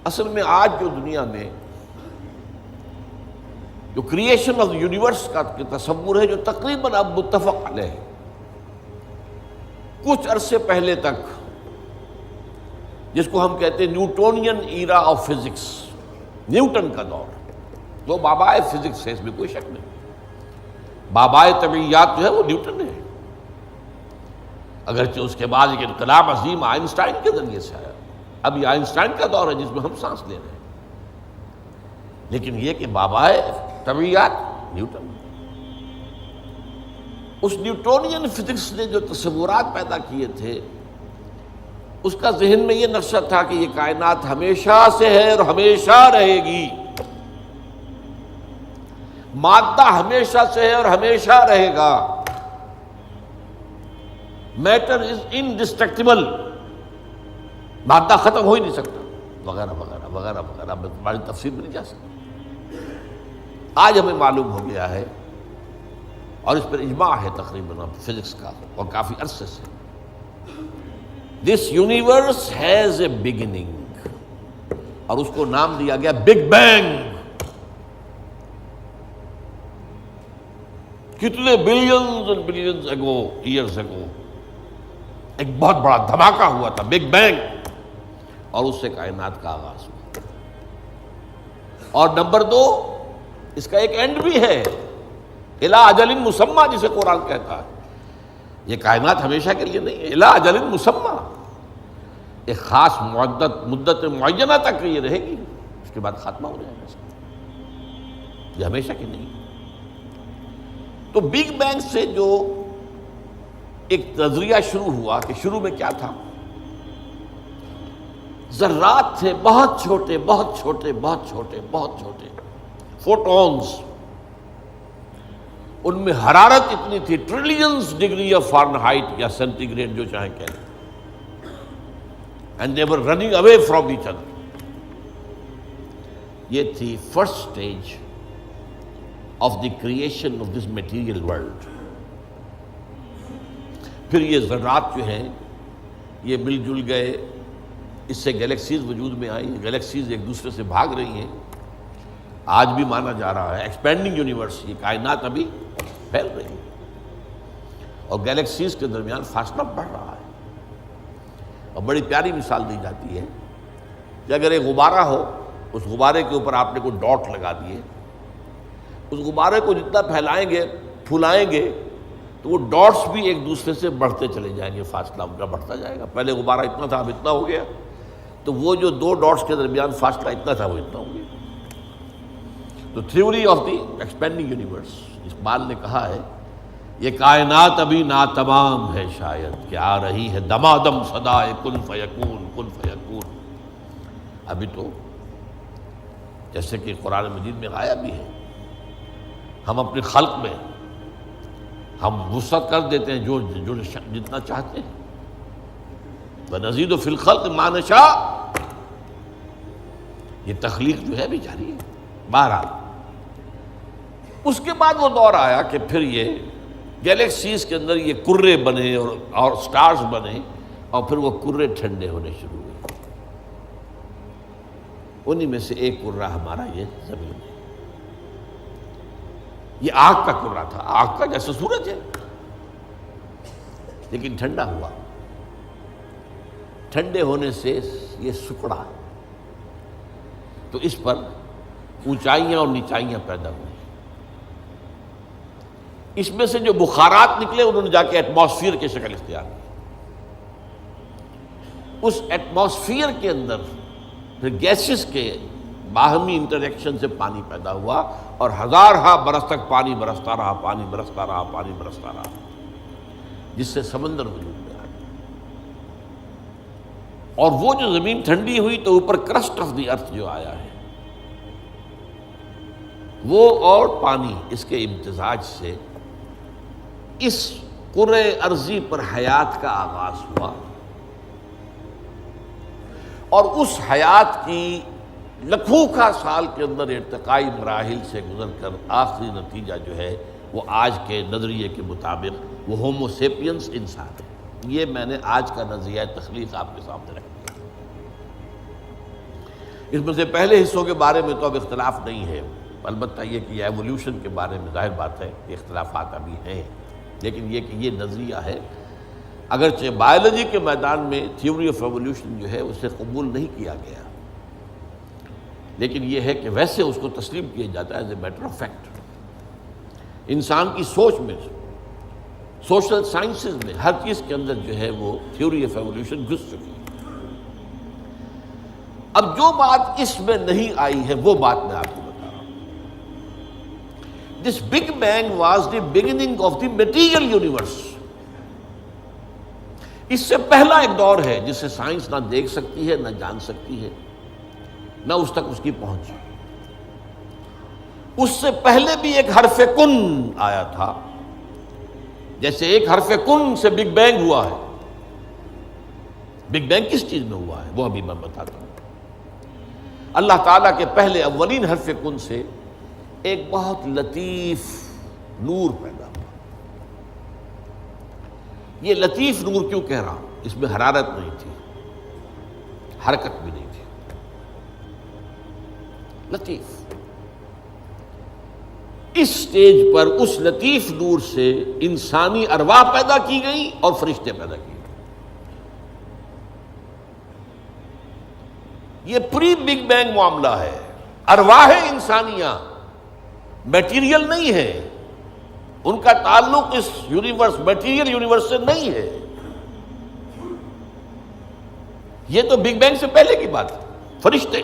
اصل میں آج جو دنیا میں جو کریشن آف یونیورس کا تصور ہے جو تقریباً اب متفق علیہ ہے، کچھ عرصے پہلے تک جس کو ہم کہتے ہیں Newtonian era of physics, Newton کا دور، جو بابائے فزکس ہے، اس میں کوئی شک نہیں، بابائے طبیعیات جو ہے وہ نیوٹن ہے، اگرچہ اس کے بعد ایک انقلاب عظیم آئنسٹائن کے ذریعے سے آیا، اب یہ آئنسٹائن کا دور ہے جس میں ہم سانس لے رہے ہیں، لیکن یہ کہ بابائے طبیعیات نیوٹن، اس نیوٹونین فزکس نے جو تصورات پیدا کیے تھے، اس کا ذہن میں یہ نقشہ تھا کہ یہ کائنات ہمیشہ سے ہے اور ہمیشہ رہے گی، مادہ ہمیشہ سے ہے اور ہمیشہ رہے گا، میٹر از انڈسٹرکٹیبل، مادہ ختم ہو ہی نہیں سکتا، وغیرہ وغیرہ وغیرہ وغیرہ، ہماری تفصیل میں نہیں جا سکتی۔ آج ہمیں معلوم ہو گیا ہے، اور اس پر اجماع ہے تقریباً فزکس کا اور کافی عرصے سے، this universe has a beginning, اور اس کو نام دیا گیا بگ بینگ۔ کتنے بلینز اینڈ بلینز اگو، ایئرز اگو، ایک بہت بڑا دھماکہ ہوا تھا، بگ بینگ، اور اس سے کائنات کا آغاز ہوا۔ اور نمبر 2، اس کا ایک اینڈ بھی ہے، الی اجل مسمی، جسے قرآن کہتا ہے، یہ کائنات ہمیشہ کے لیے نہیں ہے، الی اجل مسمی، ایک خاص مدت معینہ تک یہ رہے گی، اس کے بعد خاتمہ ہو جائے گا، یہ ہمیشہ کی نہیں۔ تو بگ بینگ سے جو ایک نظریہ شروع ہوا کہ شروع میں کیا تھا، ذرات تھے، بہت چھوٹے بہت چھوٹے بہت چھوٹے بہت چھوٹے، فوٹونز، ان میں حرارت اتنی تھی، ٹریلینز ڈگری آف فارنہائٹ یا سینٹی گریڈ جو چاہیں کہیں، and they were running away from each other. یہ تھی first stage of the creation of this material world. پھر یہ ذرات جو ہیں یہ مل جل گئے، اس سے گیلیکسیز وجود میں آئی، گیلیکسیز ایک دوسرے سے بھاگ رہی ہیں، آج بھی مانا جا رہا ہے ایکسپینڈنگ یونیورس، یہ کائنات ابھی پھیل رہی ہے، اور گیلیکسیز کے درمیان فاصلہ بڑھ رہا ہے۔ اور بڑی پیاری مثال دی جاتی ہے کہ اگر ایک غبارہ ہو، اس غبارے کے اوپر آپ نے کوئی ڈاٹ لگا دیے، اس غبارے کو جتنا پھیلائیں گے پھولائیں گے تو وہ ڈاٹس بھی ایک دوسرے سے بڑھتے چلے جائیں گے، فاصلہ ان کا بڑھتا جائے گا، پہلے غبارہ اتنا تھا اب اتنا ہو گیا، تو وہ جو دو ڈاٹس کے درمیان فاصلہ اتنا تھا وہ اتنا ہو گیا۔ تو theory of the expanding universe, Iqbal نے کہا ہے یہ کائنات ابھی ناتمام ہے شاید، کہ آ رہی ہے دمادم صدائے کن فیکون کن فیکون۔ ابھی تو جیسے کہ قرآن مجید میں آیا بھی ہے، ہم اپنے خلق میں ہم وسعت کر دیتے ہیں جو جتنا چاہتے ہیں، وَنَزِيدُ فِي الْخَلْقِ مَا نَشَاءُ، یہ تخلیق جو ہے بھی جاری ہے۔ بہرحال اس کے بعد وہ دور آیا کہ پھر یہ گیلیکسیز کے اندر یہ کرے بنے اور سٹارز بنے، اور پھر وہ کرے ٹھنڈے ہونے شروع ہوئے، انہی میں سے ایک کرہ ہمارا یہ زمین ہے۔ یہ آگ کا کرہ تھا، آگ کا جیسے سورج ہے، لیکن ٹھنڈا ہوا، ٹھنڈے ہونے سے یہ سکڑا، تو اس پر اونچائیاں اور نیچائیاں پیدا ہوئی، اس میں سے جو بخارات نکلے انہوں نے جا کے ایٹماسفیئر کی شکل اختیار کی، اس ایٹماسفیئر کے اندر پھر گیسز کے باہمی انٹریکشن سے پانی پیدا ہوا، اور ہزارہا برس تک پانی برستا رہا، پانی برستا رہا، پانی برستا رہا، جس سے سمندر وجود میں آ گیا۔ اور وہ جو زمین ٹھنڈی ہوئی تو اوپر کرسٹ آف دی ارتھ جو آیا ہے، وہ اور پانی، اس کے امتزاج سے اس کرۂ ارضی پر حیات کا آغاز ہوا، اور اس حیات کی لکھوں سال کے اندر ارتقائی مراحل سے گزر کر آخری نتیجہ جو ہے وہ آج کے نظریے کے مطابق وہ ہومو سیپینس انسان ہے۔ یہ میں نے آج کا نظریہ تخلیق آپ کے سامنے رکھ دیا۔ اس میں سے پہلے حصوں کے بارے میں تو اب اختلاف نہیں ہے، البتہ یہ کہ ایولیوشن کے بارے میں ظاہر بات ہے کہ اختلافات ابھی ہیں، لیکن یہ کہ یہ نظریہ ہے، اگرچہ بایولوجی کے میدان میں تھیوری آف ایولیوشن جو ہے اسے قبول نہیں کیا گیا، لیکن یہ ہے کہ ویسے اس کو تسلیم کیا جاتا ہے as a matter of fact. انسان کی سوچ میں، سوشل سائنسز میں ہر چیز کے اندر جو ہے وہ تھیوری آف ایولیوشن گھس چکی ہے۔ اب جو بات اس میں نہیں آئی ہے وہ بات میں آپ کو بتا رہا ہوں۔ This big bang was the beginning of the material universe. اس سے پہلا ایک دور ہے جسے سائنس نہ دیکھ سکتی ہے، نہ جان سکتی ہے، نہ اس تک اس کی پہنچ۔ اس سے پہلے بھی ایک حرف کن آیا تھا، جیسے ایک حرف کن سے بگ بینگ ہوا ہے۔ بگ بینگ کس چیز میں ہوا ہے وہ ابھی میں بتاتا ہوں۔ اللہ تعالیٰ کے پہلے اولین حرف کن سے ایک بہت لطیف نور پیدا ہوا۔ یہ لطیف نور کیوں کہہ رہا ہوں؟ اس میں حرارت نہیں تھی، حرکت بھی نہیں تھی، لطیف۔ اس سٹیج پر اس لطیف نور سے انسانی ارواح پیدا کی گئی اور فرشتے پیدا کیے گئے۔ یہ پری بگ بینگ معاملہ ہے۔ ارواح انسانیہ میٹیریل نہیں ہے، ان کا تعلق اس یونیورس میٹیریل یونیورس سے نہیں ہے۔ یہ تو بگ بینگ سے پہلے کی بات ہے، فرشتے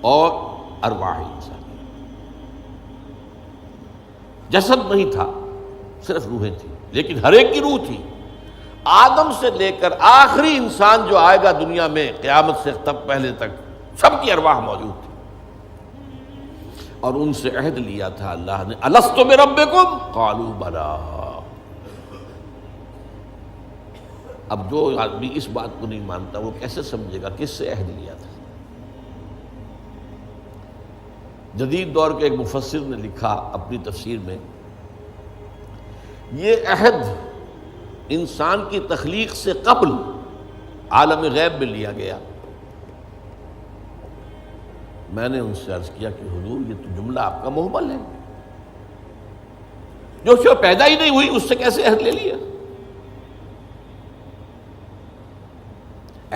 اور ارواح انسانی۔ جسد نہیں تھا، صرف روحیں تھیں، لیکن ہر ایک کی روح تھی۔ آدم سے لے کر آخری انسان جو آئے گا دنیا میں قیامت سے تب پہلے تک، سب کی ارواح موجود تھی، اور ان سے عہد لیا تھا اللہ نے، الستُ بربکم قالوا بلی۔ اب جو آدمی اس بات کو نہیں مانتا وہ کیسے سمجھے گا کس سے عہد لیا تھا؟ جدید دور کے ایک مفسر نے لکھا اپنی تفسیر میں، یہ عہد انسان کی تخلیق سے قبل عالم غیب میں لیا گیا۔ میں نے ان سے عرض کیا کہ حضور یہ تو جملہ آپ کا محمل ہے، جو شے پیدا ہی نہیں ہوئی اس سے کیسے عہد لے لیا؟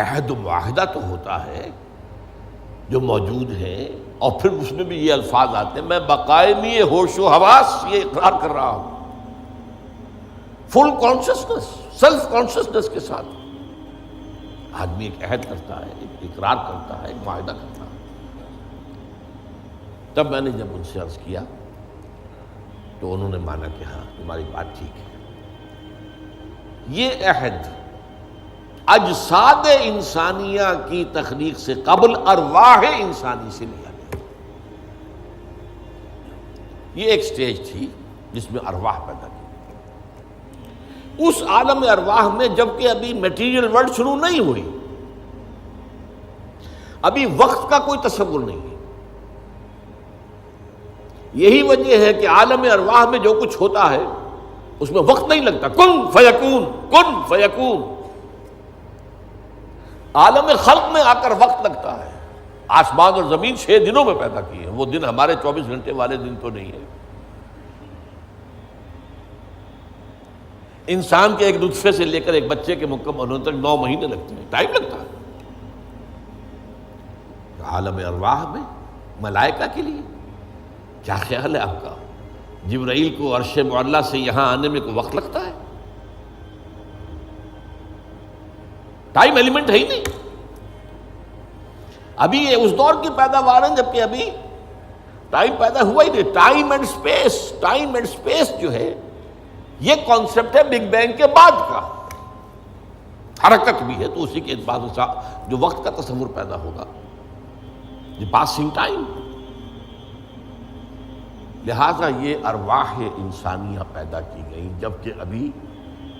عہد و معاہدہ تو ہوتا ہے جو موجود ہے، اور پھر اس میں بھی یہ الفاظ آتے ہیں، میں بقائمی ہوش و حواس یہ اقرار کر رہا ہوں، فل کانشسنس، سیلف کانشسنس کے ساتھ آدمی ایک عہد کرتا ہے، ایک اقرار کرتا ہے، ایک معاہدہ کرتا ہے۔ تب میں نے جب ان سے عرض کیا تو انہوں نے مانا کہ ہاں تمہاری بات ٹھیک ہے، یہ عہد اجساد انسانیہ کی تخلیق سے قبل ارواح انسانی سے لیا گیا۔ یہ ایک سٹیج تھی جس میں ارواح پیدا کی۔ اس عالم ارواح میں جبکہ ابھی میٹیریل ورلڈ شروع نہیں ہوئی، ابھی وقت کا کوئی تصور نہیں ہے۔ یہی وجہ ہے کہ عالم ارواح میں جو کچھ ہوتا ہے اس میں وقت نہیں لگتا، کن فیکون، کن فیکون۔ عالم خلق میں آ کر وقت لگتا ہے۔ آسمان اور زمین 6 دنوں میں پیدا کیے ہیں، وہ دن ہمارے 24 گھنٹے والے دن تو نہیں ہے۔ انسان کے ایک نطفے سے لے کر ایک بچے کے مکمل ہونے تک 9 مہینے لگتے ہیں، ٹائم لگتا ہے۔ عالم ارواح میں ملائکہ کے لیے کیا خیال ہے آپ کا؟ جبرائیل کو عرش معلیٰ سے یہاں آنے میں کوئی وقت لگتا ہے؟ ٹائم ایلیمنٹ ہے ہی نہیں۔ ابھی یہ اس دور کی پیداوار ہے جبکہ ابھی ٹائم پیدا ہوا ہی نہیں۔ Time and space, time and space جو ہے یہ کانسیپٹ ہے بگ بینگ کے بعد کا۔ حرکت بھی ہے تو اسی کے بعد جو وقت کا تصور پیدا ہوگا، دی پاسنگ ٹائم۔ لہذا یہ ارواح انسانیہ پیدا کی گئی جبکہ ابھی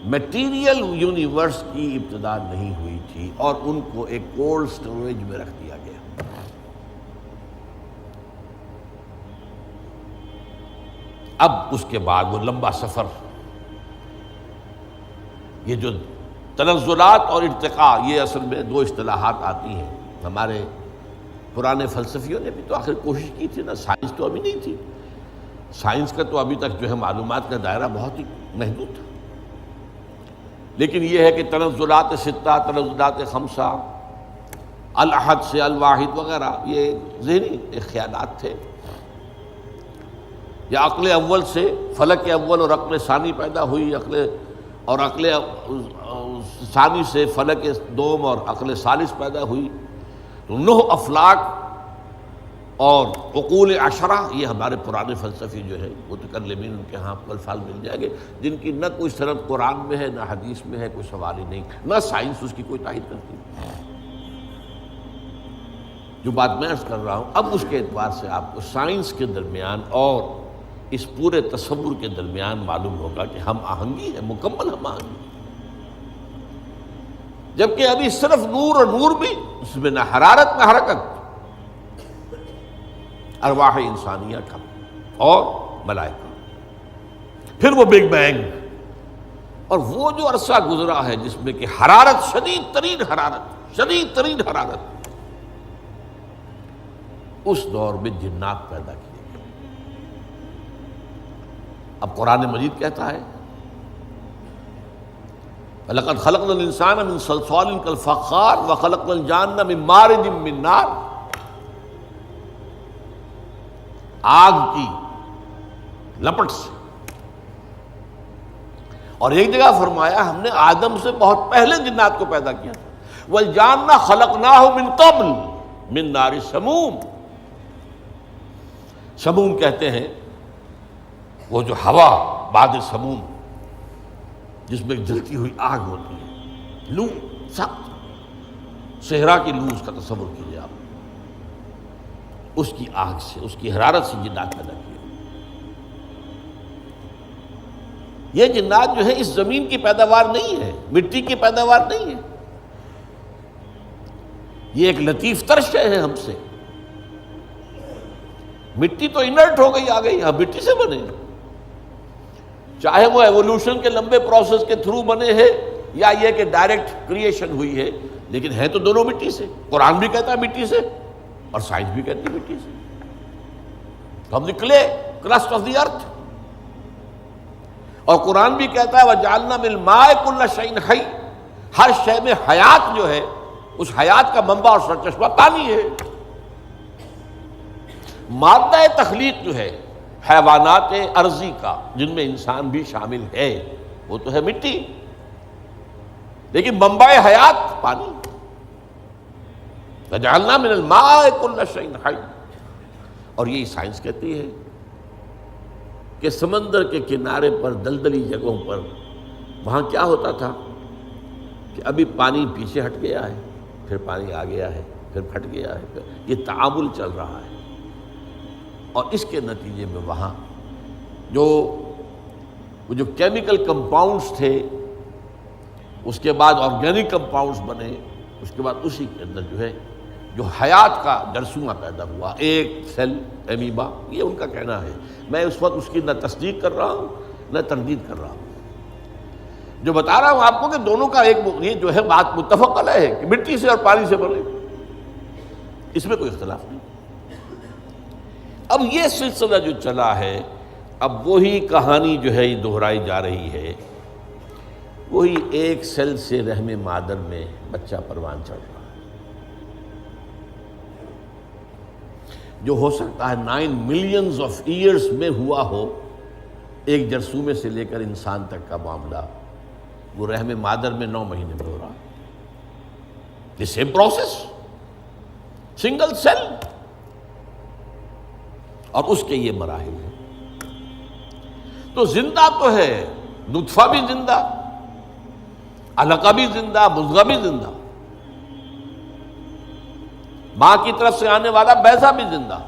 میٹیریل یونیورس کی ابتدا نہیں ہوئی تھی، اور ان کو ایک کولڈ سٹوریج میں رکھ دیا گیا۔ اب اس کے بعد وہ لمبا سفر، یہ جو تنزلات اور ارتقاء، یہ اصل میں 2 اصطلاحات آتی ہیں۔ ہمارے پرانے فلسفیوں نے بھی تو آخر کوشش کی تھی نا، سائنس تو ابھی نہیں تھی، سائنس کا تو ابھی تک جو ہے معلومات کا دائرہ بہت ہی محدود تھا، لیکن یہ ہے کہ تنزلات ستہ، تنزلات خمسہ، الاحد سے الواحد وغیرہ، یہ ذہنی خیالات تھے، یا عقل اول سے فلک اول اور عقل ثانی پیدا ہوئی، عقل ثانی سے فلک دوم اور عقل ثالث پیدا ہوئی، تو 9 افلاک اور عقول عشرہ، یہ ہمارے پرانے فلسفی جو ہے متکلمین، ان کے ہاں الفاظ مل جائیں گے جن کی نہ کوئی سند قرآن میں ہے، نہ حدیث میں ہے، کوئی سوال ہی نہیں، نہ سائنس اس کی کوئی تائید کرتی۔ جو بات میں عرض کر رہا ہوں، اب اس کے اعتبار سے آپ کو سائنس کے درمیان اور اس پورے تصور کے درمیان معلوم ہوگا کہ ہم آہنگی ہے، مکمل ہم آہنگی، جبکہ ابھی صرف نور، اور نور بھی اس میں نہ حرارت نہ حرکت، ارواح انسانیہ کا اور ملائکہ، پھر وہ بگ بینگ، اور وہ جو عرصہ گزرا ہے جس میں کہ حرارت، شدید ترین حرارت، اس دور میں جنات پیدا کیے گئے۔ اب قرآن مجید کہتا ہے وَلَقَدْ خَلَقْنَا الْإِنسَانَ مِنْ صَلْصَالٍ كَالْفَخَّارِ وَخَلَقْنَا الْجَانَّ مِنْ مَارِجٍ مِّن نَّارٍ، آگ کی لپٹ سے، اور ایک جگہ فرمایا ہم نے آدم سے بہت پہلے جنات کو پیدا کیا تھا، وَالْجَانَّ خَلَقْنَاهُ مِنْ قَبْلُ مِنْ نَارِ سَمُومٍ۔ سموم کہتے ہیں وہ جو ہوا بعد سموم جس میں جلتی ہوئی آگ ہوتی ہے، لو، سخت صحرا کی لو، اس کا تصور کیجیے آپ، اس کی آگ سے، اس کی حرارت سے جنات پیدا کیے۔ یہ جنات جو ہے اس زمین کی پیداوار نہیں ہے، مٹی کی پیداوار نہیں ہے، یہ ایک لطیف تر شے ہے ہم سے۔ مٹی تو انرٹ ہو گئی، آ گئی، ہم مٹی سے بنے، چاہے وہ ایوولوشن کے لمبے پروسیس کے تھرو بنے ہیں یا یہ کہ ڈائریکٹ کریشن ہوئی ہے، لیکن ہے تو دونوں مٹی سے۔ قرآن بھی کہتا ہے مٹی سے، اور سائنس بھی کہتی ہے مٹی سے۔ ہم دی کلے، کرسٹ آف دی ارتھ، اور قرآن بھی کہتا ہے وَجَعَلْنَا مِنَ الْمَاءِ كُلَّ شَيْءٍ حَيٍّ، ہر شے میں حیات جو ہے، اس حیات کا منبع اور سرچشمہ پانی ہے۔ مادہ تخلیق جو ہے حیوانات ارضی کا، جن میں انسان بھی شامل ہے، وہ تو ہے مٹی، لیکن منبع حیات پانی۔ وَجَعَلْنَا مِنَ الْمَاءِ كُلَّ شَيْءٍ حَيٍّ، اور یہی سائنس کہتی ہے کہ سمندر کے کنارے پر، دلدلی جگہوں پر، وہاں کیا ہوتا تھا کہ ابھی پانی پیچھے ہٹ گیا ہے، پھر پانی آ گیا ہے، پھر پھٹ گیا ہے، یہ تعامل چل رہا ہے، اور اس کے نتیجے میں وہاں جو کیمیکل کمپاؤنڈز تھے، اس کے بعد آرگینک کمپاؤنڈز بنے، اس کے بعد اسی کے اندر جو ہے جو حیات کا جرثومہ پیدا ہوا، ایک سیل امیبا، یہ ان کا کہنا ہے۔ میں اس وقت اس کی نہ تصدیق کر رہا ہوں نہ تردید کر رہا ہوں، جو بتا رہا ہوں آپ کو کہ دونوں کا ایک یہ جو ہے بات متفق علیہ ہے کہ مٹی سے اور پانی سے بنے، اس میں کوئی اختلاف نہیں۔ اب یہ سلسلہ جو چلا ہے، اب وہی کہانی جو ہے یہ دہرائی جا رہی ہے، وہی ایک سیل سے رحم مادر میں بچہ پروان چڑھ رہا ہے، جو ہو سکتا ہے 9 ملینز آف ایئرز میں ہوا ہو، ایک جرثومے سے لے کر انسان تک کا معاملہ وہ رحم مادر میں 9 مہینے میں ہو رہا، the same process, single cell, اور اس کے یہ مراحل ہیں۔ تو زندہ تو ہے، نطفہ بھی زندہ، علقہ بھی زندہ، مضغہ بھی زندہ، ماں کی طرف سے آنے والا بیضہ بھی زندہ،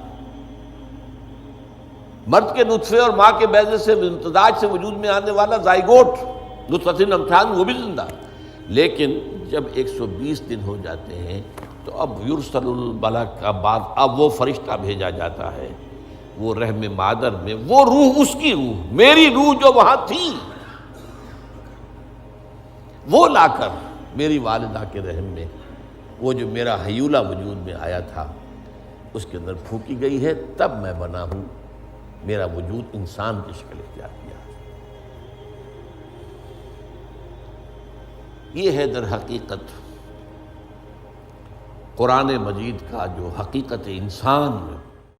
مرد کے نطفے اور ماں کے بیضے سے امتزاج سے وجود میں آنے والا زائگوٹ، نطفۃ امشاج، وہ بھی زندہ۔ لیکن جب 120 دن ہو جاتے ہیں تو اب یرسل الملک، کا بعد اب وہ فرشتہ بھیجا جاتا ہے، وہ رحم مادر میں، وہ روح، اس کی روح، میری روح جو وہاں تھی، وہ لا کر میری والدہ کے رحم میں وہ جو میرا حیولہ وجود میں آیا تھا اس کے اندر پھونکی گئی ہے، تب میں بنا ہوں، میرا وجود انسان کی شکل اختیار کیا ہے۔ یہ ہے در حقیقت قرآن مجید کا جو حقیقت انسان